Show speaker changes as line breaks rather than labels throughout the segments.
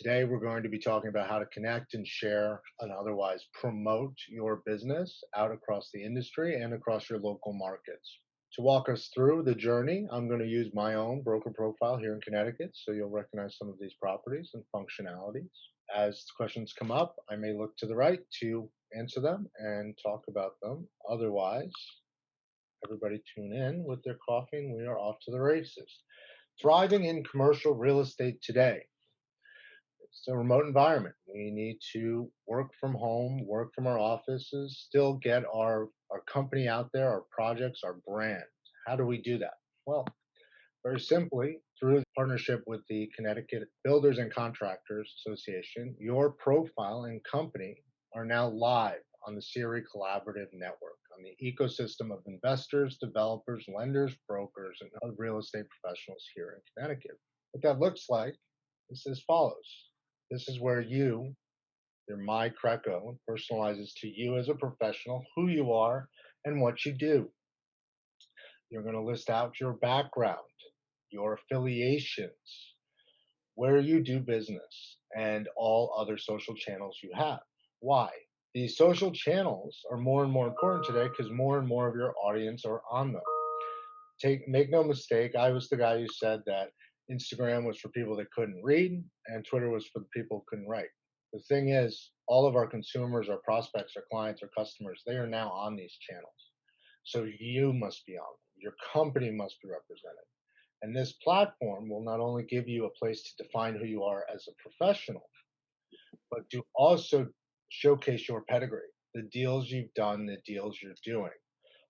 Today, we're going to be talking about how to connect and share and otherwise promote your business out across the industry and across your local markets. To walk us through the journey, I'm going to use my own broker profile here in Connecticut, so you'll recognize some of these properties and functionalities. As questions come up, I may look to the right to answer them and talk about them. Otherwise, everybody tune in with their coffee and we are off to the races. Thriving in commercial real estate today. It's a remote environment. We need to work from home, work from our offices, still get our company out there, our projects, our brand. How do we do that? Well, very simply, through the partnership with the Connecticut Builders and Contractors Association, your profile and company are now live on the CRE Collaborative Network, on the ecosystem of investors, developers, lenders, brokers, and other real estate professionals here in Connecticut. What that looks like is as follows. This is where your My CRECo, personalizes to you as a professional who you are and what you do. You're going to list out your background, your affiliations, where you do business, and all other social channels you have. Why? These social channels are more and more important today because more and more of your audience are on them. Make no mistake, I was the guy who said that Instagram was for people that couldn't read and Twitter was for the people who couldn't write. The thing is, all of our consumers, our prospects, our clients, our customers, they are now on these channels. So you must be on them. Your company must be represented. And this platform will not only give you a place to define who you are as a professional, but to also showcase your pedigree, the deals you've done, the deals you're doing.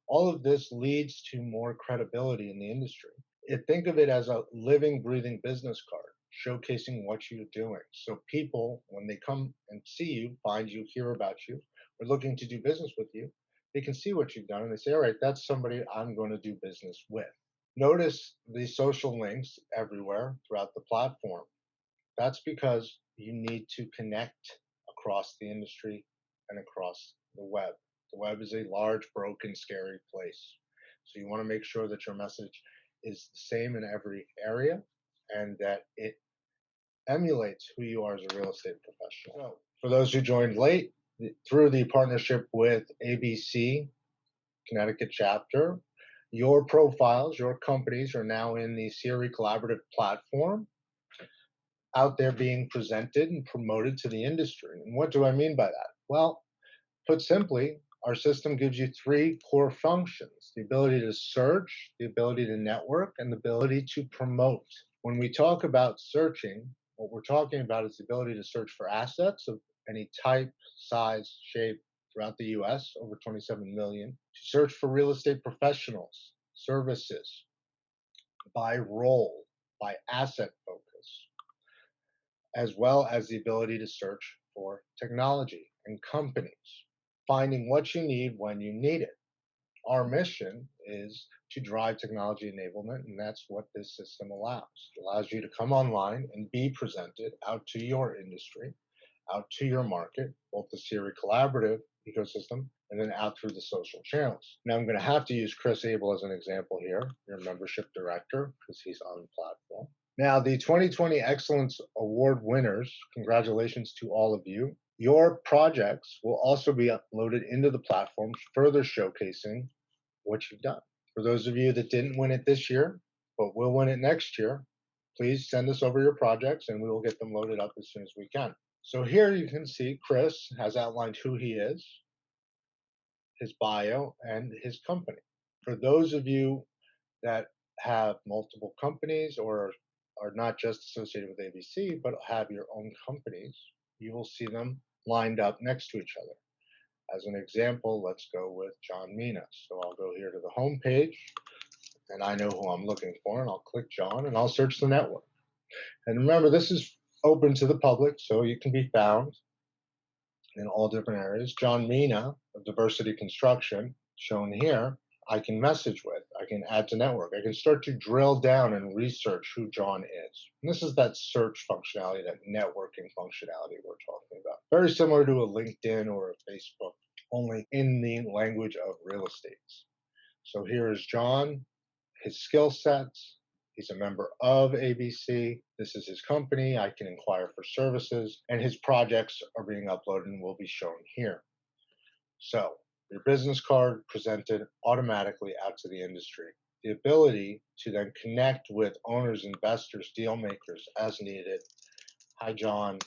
All of this leads to more credibility in the industry. Think of it as a living, breathing business card showcasing what you're doing. So people, when they come and see you, find you, hear about you, or looking to do business with you, they can see what you've done and they say, all right, that's somebody I'm going to do business with. Notice the social links everywhere throughout the platform. That's because you need to connect across the industry and across the web. The web is a large, broken, scary place. So you want to make sure that your message is the same in every area and that it emulates who you are as a real estate professional. So, for those who joined late, through the partnership with ABC Connecticut chapter, your profiles, your companies are now in the CRE Collaborative platform out there being presented and promoted to the industry. And what do I mean by that? Well, put simply, our system gives you three core functions: the ability to search, the ability to network, and the ability to promote. When we talk about searching, what we're talking about is the ability to search for assets of any type, size, shape throughout the US, over 27 million, to search for real estate professionals, services, by role, by asset focus, as well as the ability to search for technology and companies, finding what you need when you need it. Our mission is to drive technology enablement, and that's what this system allows. It allows you to come online and be presented out to your industry, out to your market, both the CRE Collaborative ecosystem and then out through the social channels. Now, I'm going to have to use Chris Abel as an example here, your membership director, because he's on the platform. Now, the 2020 Excellence Award winners, congratulations to all of you. Your projects will also be uploaded into the platform, further showcasing what you've done. For those of you that didn't win it this year, but will win it next year, please send us over your projects and we will get them loaded up as soon as we can. So here you can see Chris has outlined who he is, his bio, and his company. For those of you that have multiple companies or are not just associated with ABC, but have your own companies, you will see them lined up next to each other. As an example, let's go with John Mina. So I'll go here to the home page and I know who I'm looking for, and I'll click John and I'll search the network. And remember, this is open to the public, so you can be found in all different areas. John Mina of Diversity Construction, shown here, I can message with, I can add to network, I can start to drill down and research who John is. And this is that search functionality, that networking functionality we're talking about. Very similar to a LinkedIn or a Facebook, only in the language of real estate. So here is John, his skill sets, He's a member of ABC. This is his company. I can inquire for services, and his projects are being uploaded and will be shown here. So, your business card presented automatically out to the industry. The ability to then connect with owners, investors, deal makers as needed. Hi, John.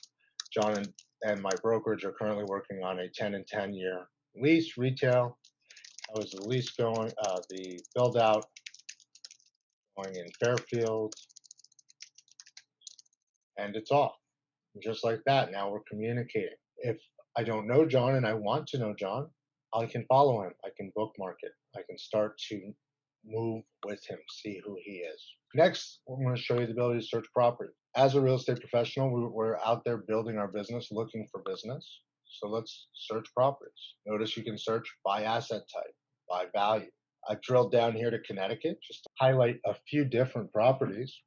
John and my brokerage are currently working on a 10 and 10-year lease retail. How is the lease going? The build out going in Fairfield, and it's off. Just like that, now we're communicating. If I don't know John and I want to know John, I can follow him. I can bookmark it. I can start to move with him, see who he is. Next, I'm going to show you the ability to search property. As a real estate professional, we're out there building our business, looking for business. So let's search properties. Notice you can search by asset type, by value. I've drilled down here to Connecticut just to highlight a few different properties.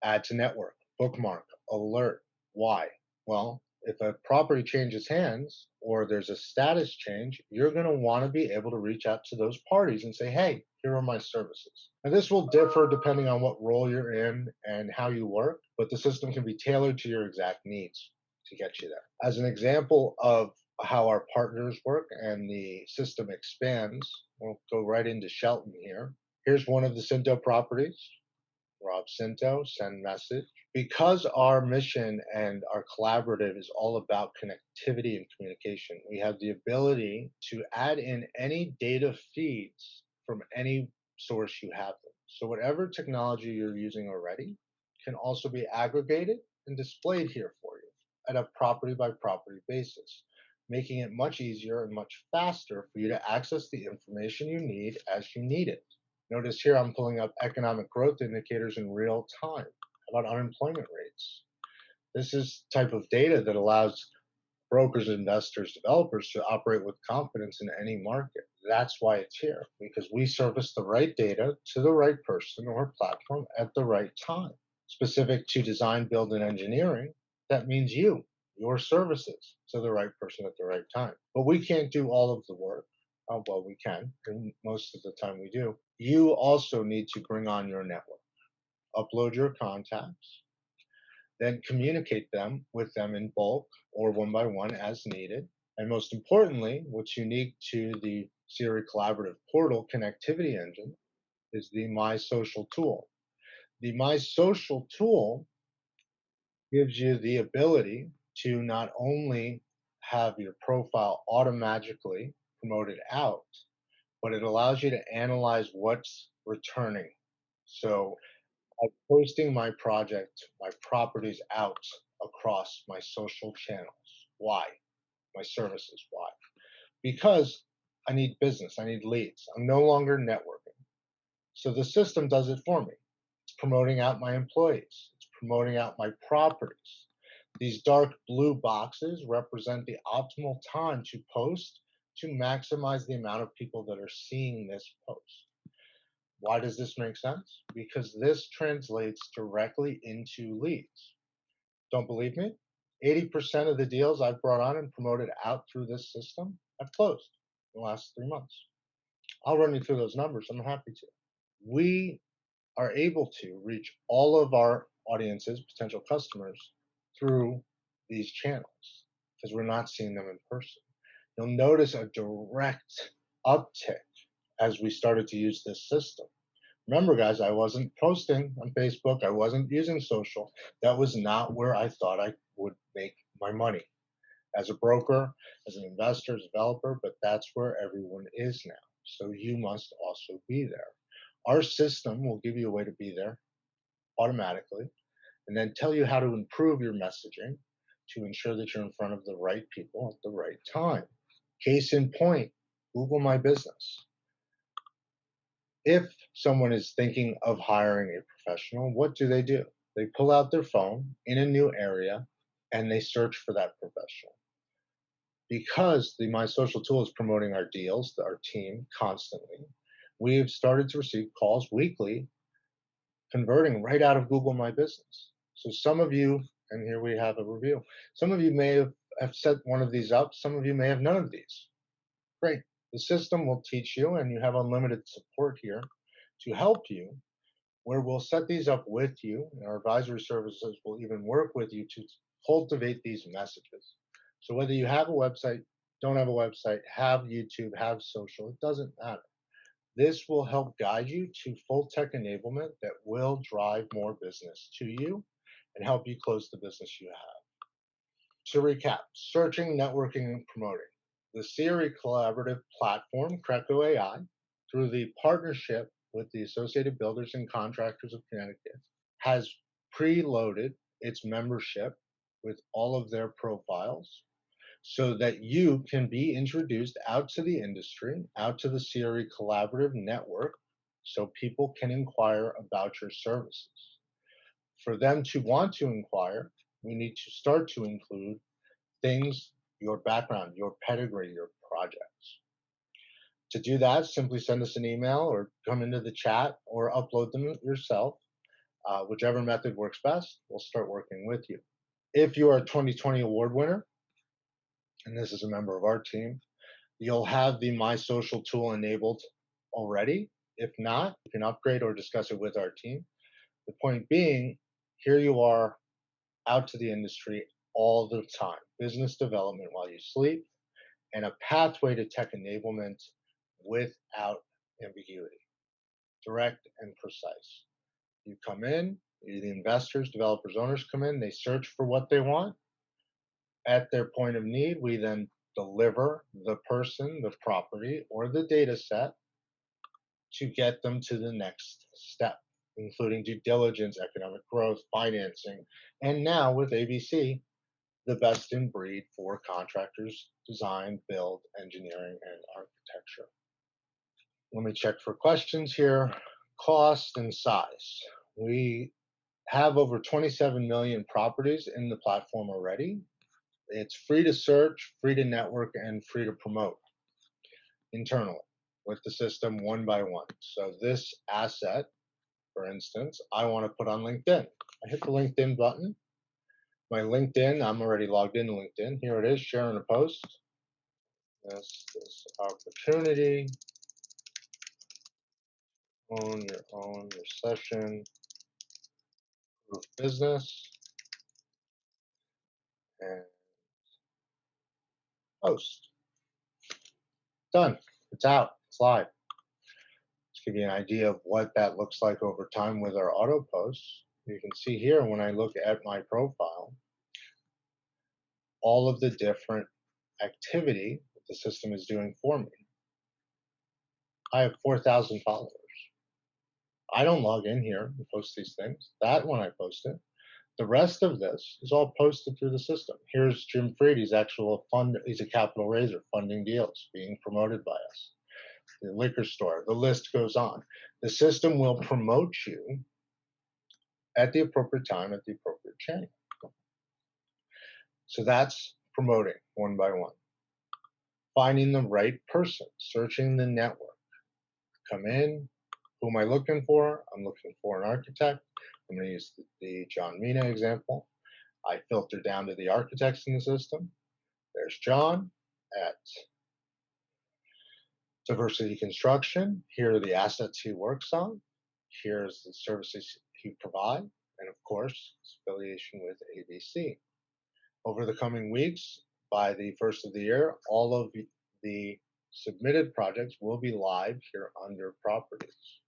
Add to network, bookmark, alert. Why? Well, if a property changes hands or there's a status change, you're going to want to be able to reach out to those parties and say, hey, here are my services. Now, this will differ depending on what role you're in and how you work, but the system can be tailored to your exact needs to get you there. As an example of how our partners work and the system expands, we'll go right into Shelton here. Here's one of the Cinto properties. Rob Cinto, send message. Because our mission and our collaborative is all about connectivity and communication, we have the ability to add in any data feeds from any source you have them. So whatever technology you're using already can also be aggregated and displayed here for you at a property by property basis, making it much easier and much faster for you to access the information you need as you need it. Notice here I'm pulling up economic growth indicators in real time. How about unemployment rates? This is type of data that allows brokers, investors, developers to operate with confidence in any market. That's why it's here, because we service the right data to the right person or platform at the right time. Specific to design, build, and engineering, that means your services to the right person at the right time. But we can't do all of the work. Well, we can, and most of the time we do. You also need to bring on your network, upload your contacts, then communicate them with them in bulk or one by one as needed. And most importantly, what's unique to the Siri Collaborative Portal connectivity engine is the My Social tool. The My Social tool gives you the ability to not only have your profile automatically promoted out, but it allows you to analyze what's returning. So I'm posting my project, my properties out across my social channels. Why? My services. Why? Because I need business, I need leads. I'm no longer networking. So the system does it for me. It's promoting out my employees, it's promoting out my properties. These dark blue boxes represent the optimal time to post to maximize the amount of people that are seeing this post. Why does this make sense? Because this translates directly into leads. Don't believe me? 80% of the deals I've brought on and promoted out through this system have closed in the last 3 months. I'll run you through those numbers. I'm happy to. We are able to reach all of our audiences, potential customers, through these channels because we're not seeing them in person. You'll notice a direct uptick as we started to use this system. Remember, guys, I wasn't posting on Facebook. I wasn't using social. That was not where I thought I would make my money as a broker, as an investor, as a developer, but that's where everyone is now. So you must also be there. Our system will give you a way to be there automatically and then tell you how to improve your messaging to ensure that you're in front of the right people at the right time. Case in point, Google My Business. If someone is thinking of hiring a professional, what do? They pull out their phone in a new area and they search for that professional. Because the My Social tool is promoting our deals, our team constantly, we've started to receive calls weekly converting right out of Google My Business. So some of you, and here we have a review, some of you may have set one of these up, some of you may have none of these. Great. The system will teach you, and you have unlimited support here to help you where we'll set these up with you, and our advisory services will even work with you to cultivate these messages. So whether you have a website, don't have a website, have YouTube, have social, it doesn't matter. This will help guide you to full tech enablement that will drive more business to you and help you close the business you have. To recap, searching, networking, and promoting. The CRE collaborative platform, CRECo.ai, through the partnership with the Associated Builders and Contractors of Connecticut, has preloaded its membership with all of their profiles so that you can be introduced out to the industry, out to the CRE collaborative network, so people can inquire about your services. For them to want to inquire, we need to start to include things, your background, your pedigree, your projects. To do that, simply send us an email or come into the chat or upload them yourself. Whichever method works best, we'll start working with you. If you are a 2020 award winner, and this is a member of our team, you'll have the My Social tool enabled already. If not, you can upgrade or discuss it with our team. The point being, here you are out to the industry all the time. Business development while you sleep, and a pathway to tech enablement without ambiguity, direct and precise. You come in, the investors, developers, owners come in, they search for what they want. At their point of need, we then deliver the person, the property, or the data set to get them to the next step, including due diligence, economic growth, financing, and now with ABC, the best in breed for contractors, design, build, engineering, and architecture. Let me check for questions here. Cost and size. We have over 27 million properties in the platform already. It's free to search, free to network, and free to promote internally with the system one by one. So this asset, for instance, I want to put on LinkedIn. I hit the LinkedIn button. My LinkedIn, I'm already logged into LinkedIn. Here it is, sharing a post. This opportunity, own your recession proof business, and post. Done. It's out. It's live. Just give you an idea of what that looks like over time with our auto posts. You can see here when I look at my profile, all of the different activity that the system is doing for me. I have 4,000 followers. I don't log in here and post these things. That when I post it. The rest of this is all posted through the system. Here's Jim Freedy's actual fund. He's a capital raiser, funding deals, being promoted by us. The liquor store, the list goes on. The system will promote you at the appropriate time, at the appropriate channel. So that's promoting one by one. Finding the right person, searching the network. Come in, who am I looking for? I'm looking for an architect. I'm going to use the John Mina example. I filter down to the architects in the system. There's John at Diversity Construction. Here are the assets he works on. Here's the services he provides. And of course, his affiliation with ABC. Over the coming weeks, by the first of the year, all of the submitted projects will be live here under properties.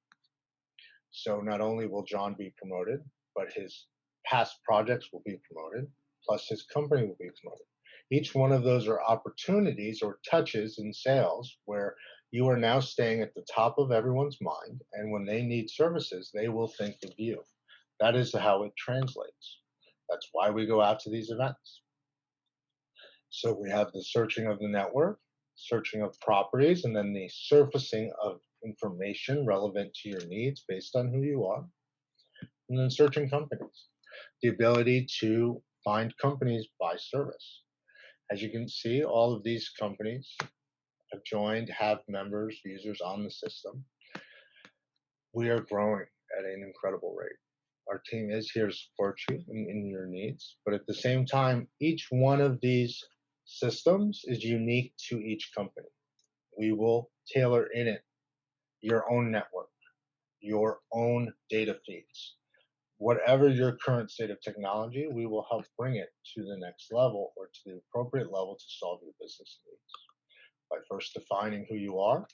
So not only will John be promoted, but his past projects will be promoted, plus his company will be promoted. Each one of those are opportunities or touches in sales where you are now staying at the top of everyone's mind, and when they need services, they will think of you. That is how it translates. That's why we go out to these events. So we have the searching of the network, searching of properties, and then the surfacing of information relevant to your needs based on who you are, and then searching companies. The ability to find companies by service. As you can see, all of these companies have joined, have members, users on the system. We are growing at an incredible rate. Our team is here to support you in your needs, but at the same time, each one of these systems is unique to each company. We will tailor in it your own network, your own data feeds. Whatever your current state of technology, we will help bring it to the next level or to the appropriate level to solve your business needs by first defining who you are,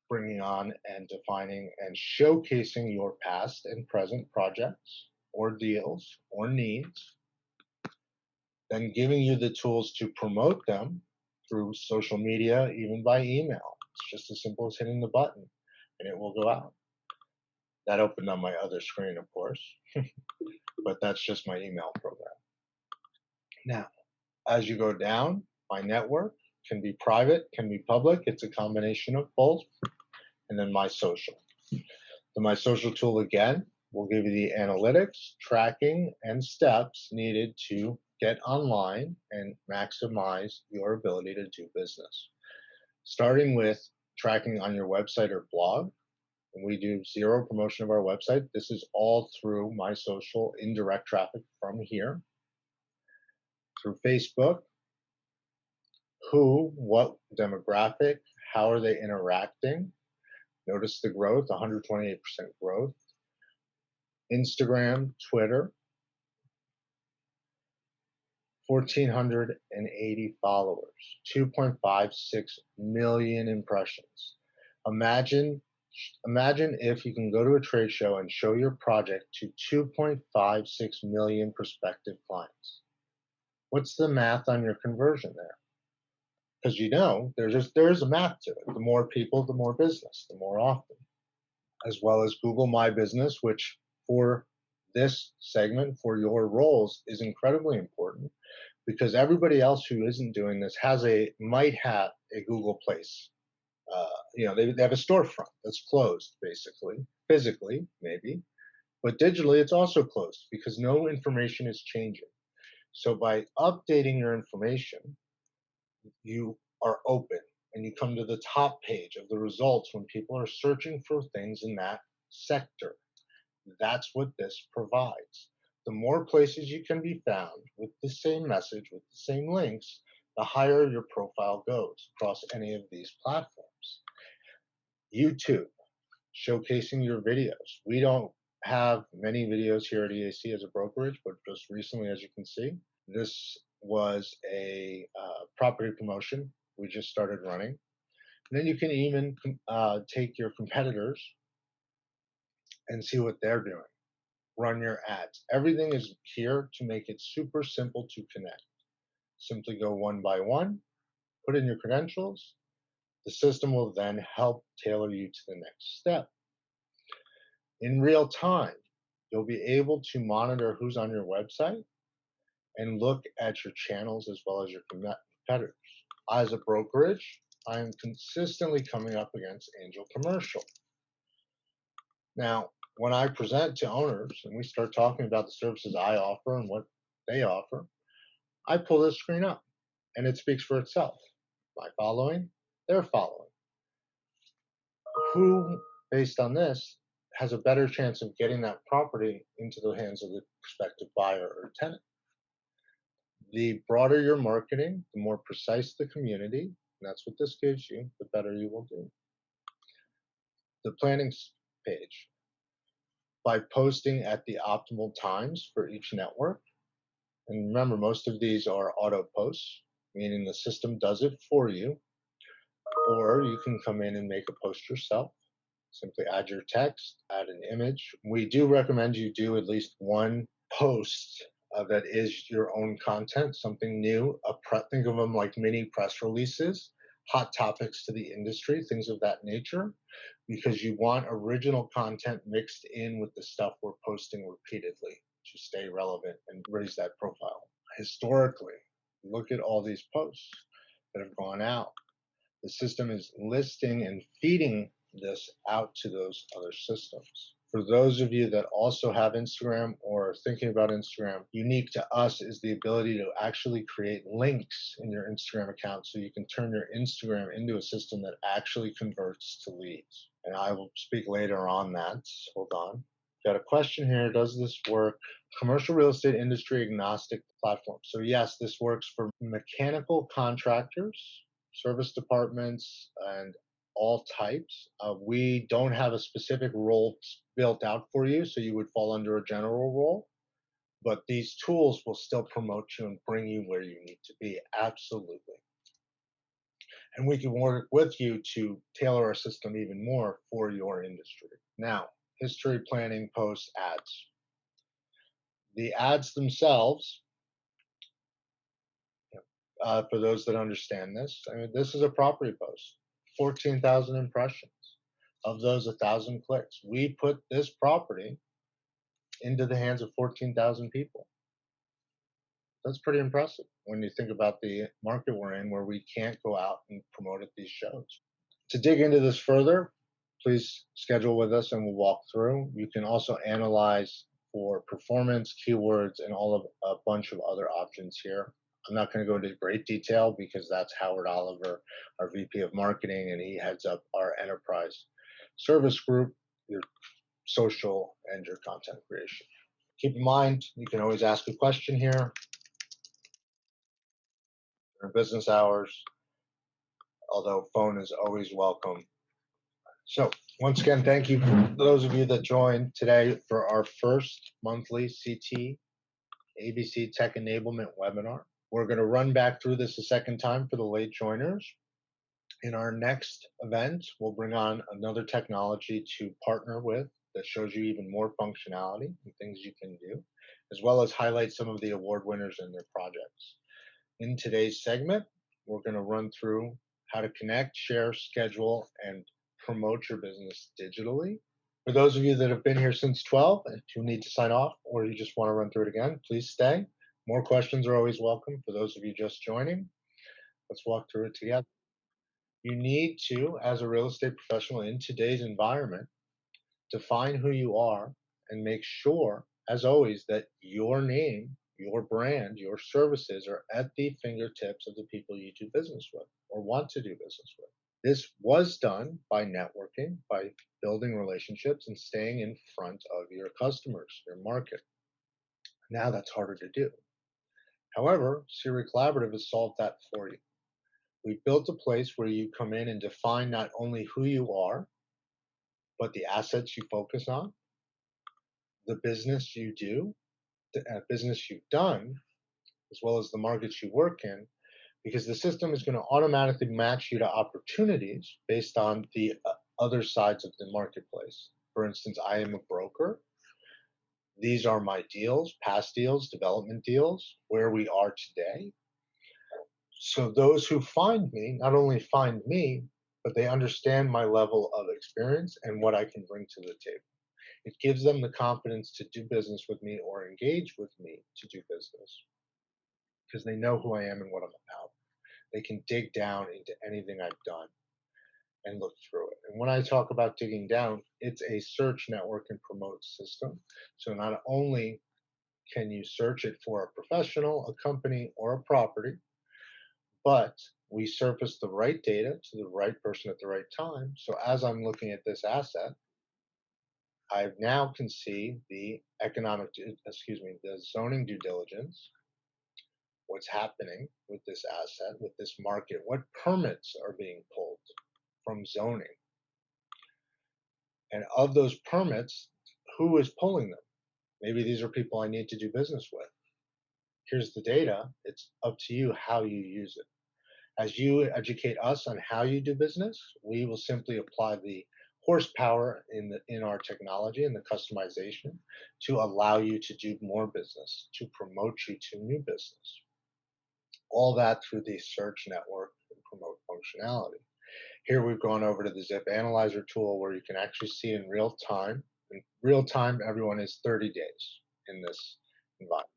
bringing on and defining and showcasing your past and present projects or deals or needs, then giving you the tools to promote them through social media, even by email. It's just as simple as hitting the button and it will go out. That opened on my other screen, of course, but that's just my email program. Now, as you go down, my network can be private, can be public. It's a combination of both. And then my social. The My Social tool again will give you the analytics, tracking, and steps needed to get online and maximize your ability to do business. Starting with tracking on your website or blog, and we do zero promotion of our website. This is all through My Social indirect traffic from here, through Facebook, who, what demographic, how are they interacting. Notice the growth, 128% growth. Instagram, Twitter, 1,480 followers, 2.56 million impressions. Imagine, imagine if you can go to a trade show and show your project to 2.56 million prospective clients. What's the math on your conversion there? Because there's a math to it. The more people, the more business, the more often. As well as Google My Business, which for this segment, for your roles, is incredibly important because everybody else who isn't doing this might have a Google Place. They have a storefront that's closed, basically, physically, maybe, but digitally it's also closed because no information is changing. So by updating your information, you are open and you come to the top page of the results when people are searching for things in that sector. That's what this provides. The more places you can be found with the same message, with the same links, the higher your profile goes across any of these platforms. YouTube, showcasing your videos. We don't have many videos here at EAC as a brokerage, but just recently, as you can see, this was a property promotion we just started running. And then you can even take your competitors and see what they're doing. Run your ads. Everything is here to make it super simple to connect. Simply go one by one, put in your credentials. The system will then help tailor you to the next step. In real time, you'll be able to monitor who's on your website and look at your channels as well as your competitors. As a brokerage, I am consistently coming up against Angel Commercial. Now, when I present to owners and we start talking about the services I offer and what they offer, I pull this screen up and it speaks for itself. My following, they're following. Who, based on this, has a better chance of getting that property into the hands of the prospective buyer or tenant? The broader your marketing, the more precise the community, and that's what this gives you, the better you will do. The planning page. By posting at the optimal times for each network, and remember, most of these are auto posts, meaning the system does it for you, or you can come in and make a post yourself. Simply add your text, add an image. We do recommend you do at least one post that is your own content, something new. Think of them like mini press releases, hot topics to the industry, things of that nature, because you want original content mixed in with the stuff we're posting repeatedly to stay relevant and raise that profile. Historically, look at all these posts that have gone out. The system is listing and feeding this out to those other systems. For those of you that also have Instagram or are thinking about Instagram, unique to us is the ability to actually create links in your Instagram account so you can turn your Instagram into a system that actually converts to leads. And I will speak later on that. Hold on. Got a question here. Does this work? Commercial real estate industry agnostic platform. So yes, this works for mechanical contractors, service departments, and all types. We don't have a specific role built out for you, so you would fall under a general role. But these tools will still promote you and bring you where you need to be. Absolutely. And we can work with you to tailor our system even more for your industry. Now, history, planning, posts, ads. The ads themselves, for those that understand this, I mean, this is a property post, 14,000 impressions. Of those, 1,000 clicks. We put this property into the hands of 14,000 people. That's pretty impressive when you think about the market we're in, where we can't go out and promote at these shows. To dig into this further, please schedule with us and we'll walk through. You can also analyze for performance, keywords, and all of a bunch of other options here. I'm not going to go into great detail because that's Howard Oliver, our VP of Marketing, and he heads up our enterprise service group, your social, and your content creation. Keep in mind, you can always ask a question here during business hours, although phone is always welcome. So once again, thank you for those of you that joined today for our first monthly CT ABC Tech Enablement webinar. We're going to run back through this a second time for the late joiners. In our next event, we'll bring on another technology to partner with that shows you even more functionality and things you can do, as well as highlight some of the award winners and their projects. In today's segment, we're going to run through how to connect, share, schedule, and promote your business digitally. For those of you that have been here since 12 and who need to sign off, or you just want to run through it again, please stay. More questions are always welcome. For those of you just joining, let's walk through it together. You need to, as a real estate professional in today's environment, define who you are and make sure, as always, that your name, your brand, your services are at the fingertips of the people you do business with or want to do business with. This was done by networking, by building relationships and staying in front of your customers, your market. Now that's harder to do. However, Siri Collaborative has solved that for you. We built a place where you come in and define not only who you are, but the assets you focus on, the business you do, the business you've done, as well as the markets you work in, because the system is going to automatically match you to opportunities based on the other sides of the marketplace. For instance, I am a broker. These are my deals, past deals, development deals, where we are today. So those who find me not only find me, but they understand my level of experience and what I can bring to the table. It gives them the confidence to do business with me or engage with me to do business because they know who I am and what I'm about. They can dig down into anything I've done and look through it. And when I talk about digging down, it's a search network and promote system. So not only can you search it for a professional, a company, or a property, but we surface the right data to the right person at the right time. So as I'm looking at this asset, I now can see the the zoning due diligence, what's happening with this asset, with this market, what permits are being pulled from zoning. And of those permits, who is pulling them? Maybe these are people I need to do business with. Here's the data. It's up to you how you use it. As you educate us on how you do business, we will simply apply the horsepower in our technology and the customization to allow you to do more business, to promote you to new business. All that through the search network and promote functionality. Here we've gone over to the Zip Analyzer tool where you can actually see in real time. In real time, everyone is 30 days in this environment.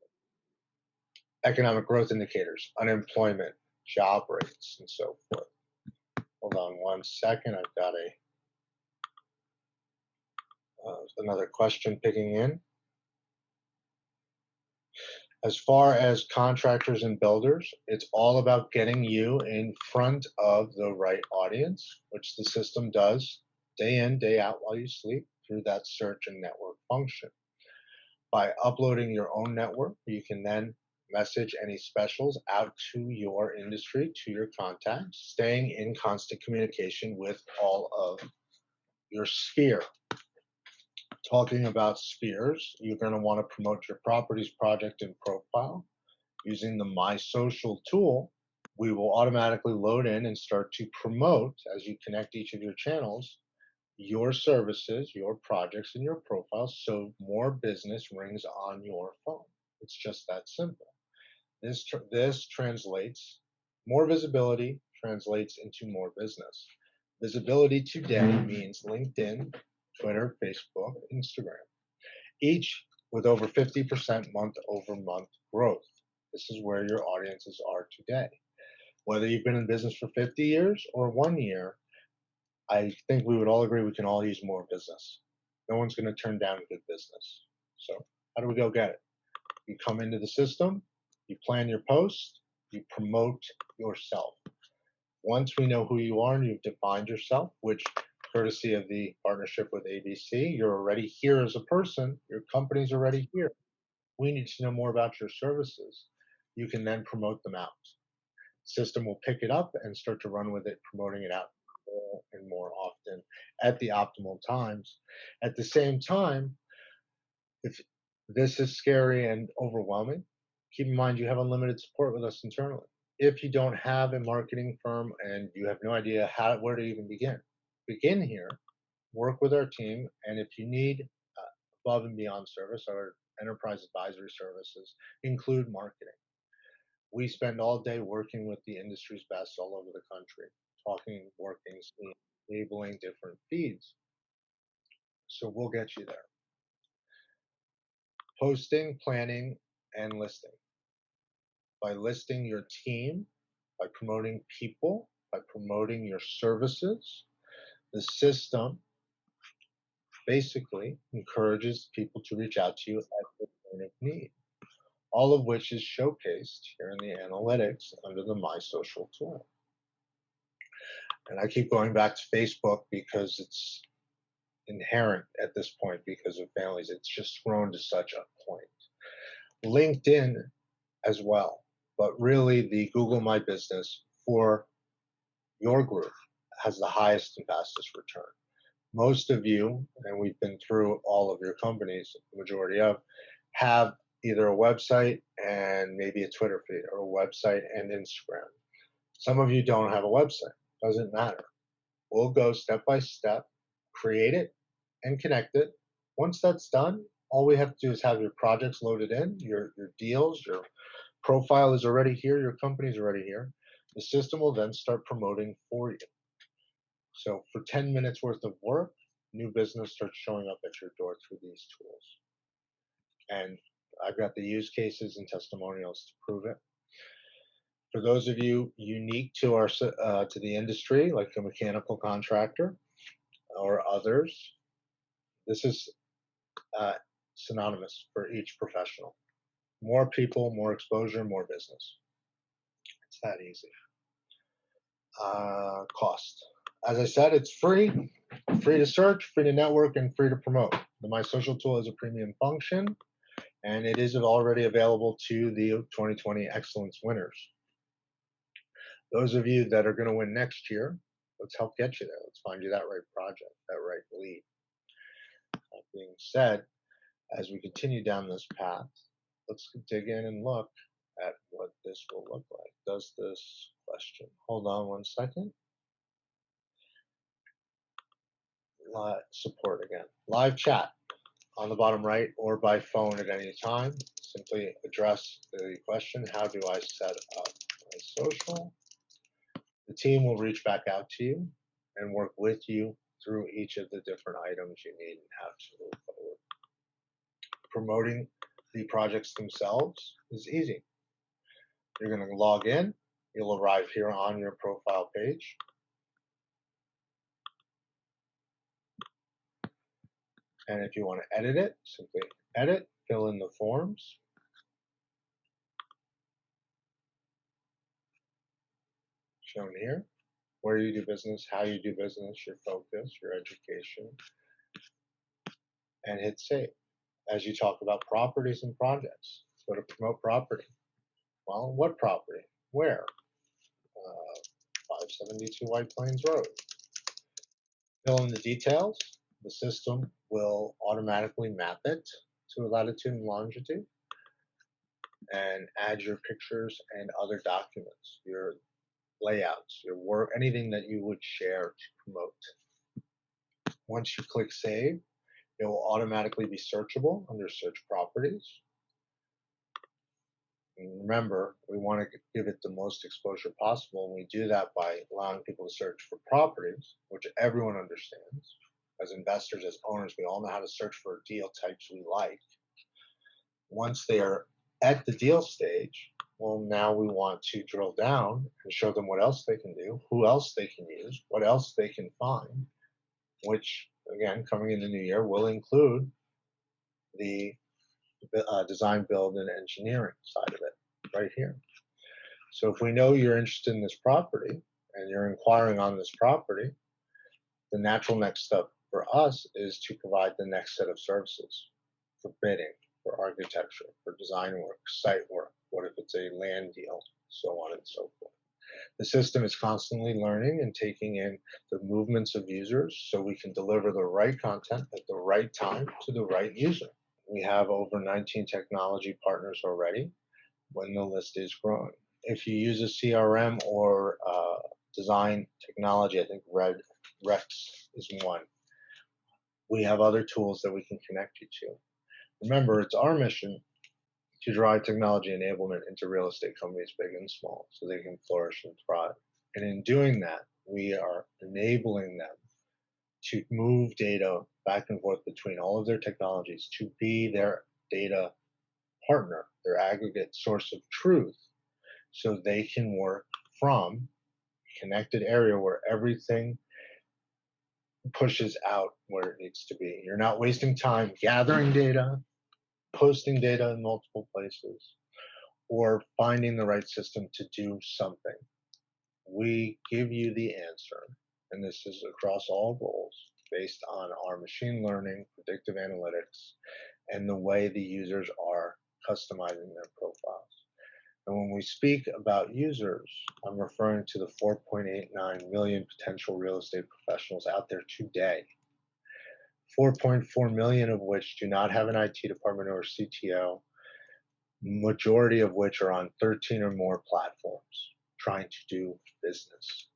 Economic growth indicators, unemployment, job rates, and so forth. Hold on one second. I've got another question picking in. As far as contractors and builders, it's all about getting you in front of the right audience, which the system does day in, day out while you sleep through that search and network function. By uploading your own network, you can then Message any specials out to your industry, to your contacts, staying in constant communication with all of your sphere. Talking about spheres, you're going to want to promote your properties project and profile using the My Social tool. We will automatically load in and start to promote as you connect each of your channels your services, your projects, and your profiles so more business rings on your phone. It's just that simple. This translates more visibility translates into more business. Visibility today means LinkedIn, Twitter, Facebook, Instagram, each with over 50% month over month growth. This is where your audiences are today. Whether you've been in business for 50 years or 1 year, I think we would all agree we can all use more business. No one's going to turn down good business. So, how do we go get it? You come into the system, you plan your post, you promote yourself. Once we know who you are and you've defined yourself, which courtesy of the partnership with ABC, you're already here as a person, your company's already here. We need to know more about your services. You can then promote them out. System will pick it up and start to run with it, promoting it out more and more often at the optimal times. At the same time, if this is scary and overwhelming, keep in mind you have unlimited support with us internally. If you don't have a marketing firm and you have no idea where to even begin here, work with our team. And if you need above and beyond service, our enterprise advisory services include marketing. We spend all day working with the industry's best all over the country, talking, working, enabling different feeds. So we'll get you there. Posting, planning, and listing. By listing your team, by promoting people, by promoting your services, the system basically encourages people to reach out to you at the point of need, all of which is showcased here in the analytics under the My Social tool. And I keep going back to Facebook because it's inherent at this point because of families. It's just grown to such a point. LinkedIn as well, but really the Google My Business for your group has the highest and fastest return. Most of you, and we've been through all of your companies, the majority of, have either a website and maybe a Twitter feed or a website and Instagram. Some of you don't have a website. Doesn't matter. We'll go step by step, create it and connect it. Once that's done, all we have to do is have your projects loaded in, your deals, your profile is already here, your company's already here. The system will then start promoting for you. So for 10 minutes worth of work, new business starts showing up at your door through these tools. And I've got the use cases and testimonials to prove it. For those of you unique to our to the industry, like a mechanical contractor or others, this is synonymous for each professional. More people, more exposure, more business. It's that easy. Cost. As I said, it's free to search, free to network, and free to promote. The My Social tool is a premium function, and it is already available to the 2020 Excellence winners. Those of you that are going to win next year, let's help get you there. Let's find you that right project, that right lead. That being said, as we continue down this path, let's dig in and look at what this will look like. Does this question, hold on one second. Support again. Live chat on the bottom right or by phone at any time. Simply address the question, how do I set up my social? The team will reach back out to you and work with you through each of the different items you need and have to move forward. Promoting the projects themselves is easy. You're going to log in. You'll arrive here on your profile page. And if you want to edit it, simply edit, fill in the forms. Shown here, where you do business, how you do business, your focus, your education, and hit save. As you talk about properties and projects, go to promote property. Well, what property? Where? 572 White Plains Road. Fill in the details. The system will automatically map it to latitude and longitude and add your pictures and other documents, your layouts, your work, anything that you would share to promote. Once you click save, it will automatically be searchable under search properties. And remember, we want to give it the most exposure possible, and we do that by allowing people to search for properties, which everyone understands. As investors, as owners, we all know how to search for deal types we like. Once they are at the deal stage, well, now we want to drill down and show them what else they can do, who else they can use, what else they can find, which, again, coming in the new year, will include the design, build, and engineering side of it right here. So if we know you're interested in this property and you're inquiring on this property, the natural next step for us is to provide the next set of services for bidding, for architecture, for design work, site work, what if it's a land deal, so on and so forth. The system is constantly learning and taking in the movements of users so we can deliver the right content at the right time to the right user. We have over 19 technology partners already when the list is growing. If you use a CRM or design technology, I think Rex is one. We have other tools that we can connect you to. Remember, it's our mission to drive technology enablement into real estate companies, big and small, so they can flourish and thrive. And in doing that, we are enabling them to move data back and forth between all of their technologies to be their data partner, their aggregate source of truth, so they can work from a connected area where everything pushes out where it needs to be. You're not wasting time gathering data, posting data in multiple places, or finding the right system to do something. We give you the answer, and this is across all roles based on our machine learning, predictive analytics, and the way the users are customizing their profiles. And when we speak about users, I'm referring to the 4.89 million potential real estate professionals out there today, 4.4 million of which do not have an IT department or a CTO, majority of which are on 13 or more platforms trying to do business.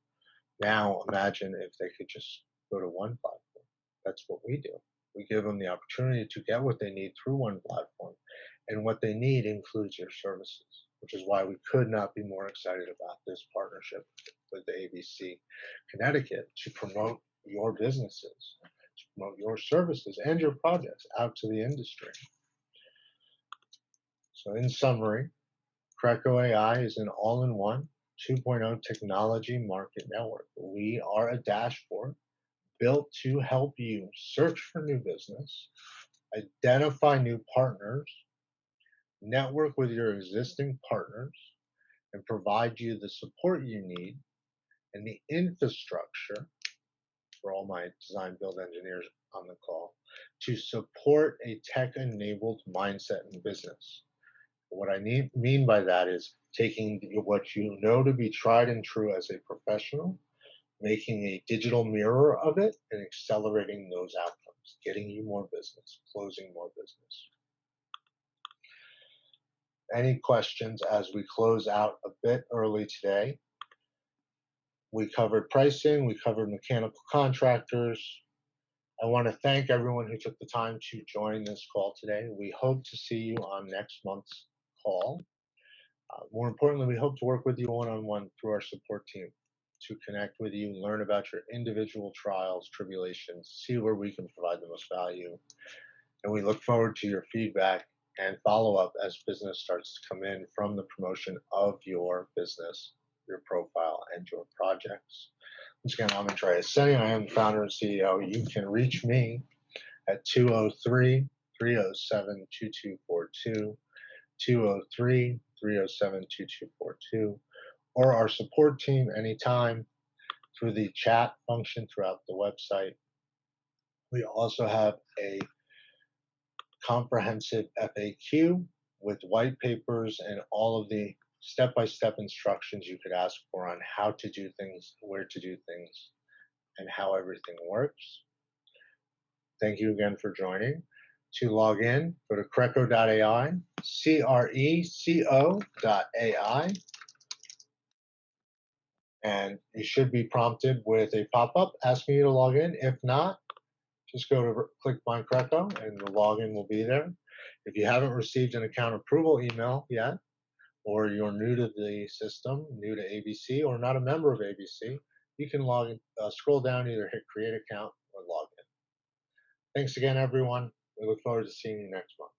Now imagine if they could just go to one platform. That's what we do. We give them the opportunity to get what they need through one platform, and what they need includes your services, which is why we could not be more excited about this partnership with the ABC Connecticut to promote your businesses, to promote your services and your projects out to the industry. So in summary, CRECo.ai is an all-in-one 2.0 technology market network. We are a dashboard built to help you search for new business, identify new partners, network with your existing partners, and provide you the support you need and the infrastructure for all my design build engineers on the call to support a tech-enabled mindset in business. What I mean by that is taking what you know to be tried and true as a professional, making a digital mirror of it, and accelerating those outcomes, getting you more business, closing more business. Any questions as we close out a bit early today? We covered pricing, we covered mechanical contractors. I want to thank everyone who took the time to join this call today. We hope to see you on next month's call. More importantly, we hope to work with you one-on-one through our support team to connect with you, learn about your individual trials, tribulations, see where we can provide the most value. And we look forward to your feedback and follow-up as business starts to come in from the promotion of your business, your profile, and your projects. Once again, I'm Andreas Senni. I am the founder and CEO. You can reach me at 203-307-2242, 203-307-2242, or our support team anytime through the chat function throughout the website. We also have a comprehensive FAQ with white papers and all of the step-by-step instructions you could ask for on how to do things, where to do things, and how everything works. Thank you again for joining. To log in, go to CRECo.ai, CRECo.ai, and you should be prompted with a pop-up asking you to log in. If not, just go to click My CRECo and the login will be there. If you haven't received an account approval email yet, or you're new to the system, new to ABC, or not a member of ABC, you can log in, scroll down, either hit create account or log in. Thanks again, everyone. We look forward to seeing you next month.